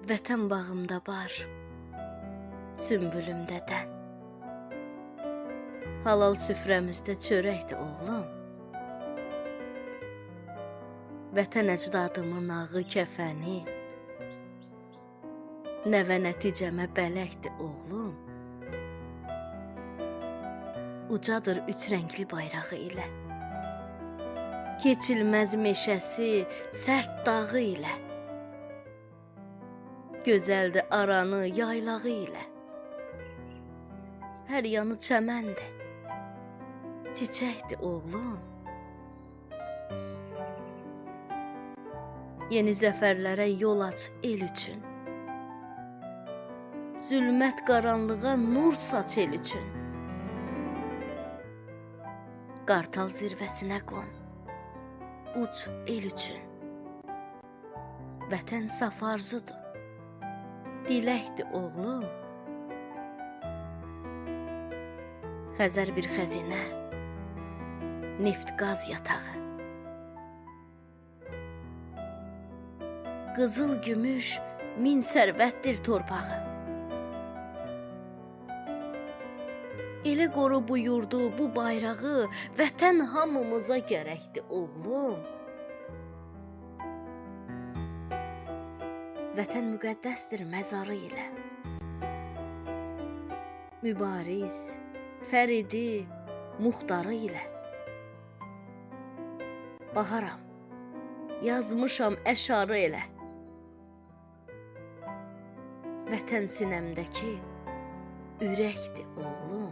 Vətən bağımda bar, sümbülümdə dən. Halal süfrəmizdə çörəkdir oğlum. Vətən əcdadımın ağı kəfəni, nəvə nəticəmə bələkdir oğlum. Ucadır üç rəngli bayrağı ilə, keçilməz meşəsi sərt dağı ilə, gözəldir aranı yaylağı ilə. Hər yanı çəməndir, çiçəkdir oğlum. Yeni zəfərlərə yol aç el üçün, zülmət qaranlığa nur saç el üçün. Qartal zirvəsinə qon, uç el üçün. Vətən saf arzudur, diləkdir oğlum. Xəzər bir xəzinə, neft qaz yatağı, qızıl gümüş min sərvətdir torpağı. Elə qoru bu yurdu, bu bayrağı, vətən hamımıza gərəkdir oğlum. Vətən müqəddəsdir məzarı ilə, mübariz, fəridi, muxtarı ilə. Baharam, yazmışam əşarı elə. Vətən sinəmdəki ürəkdir oğlum.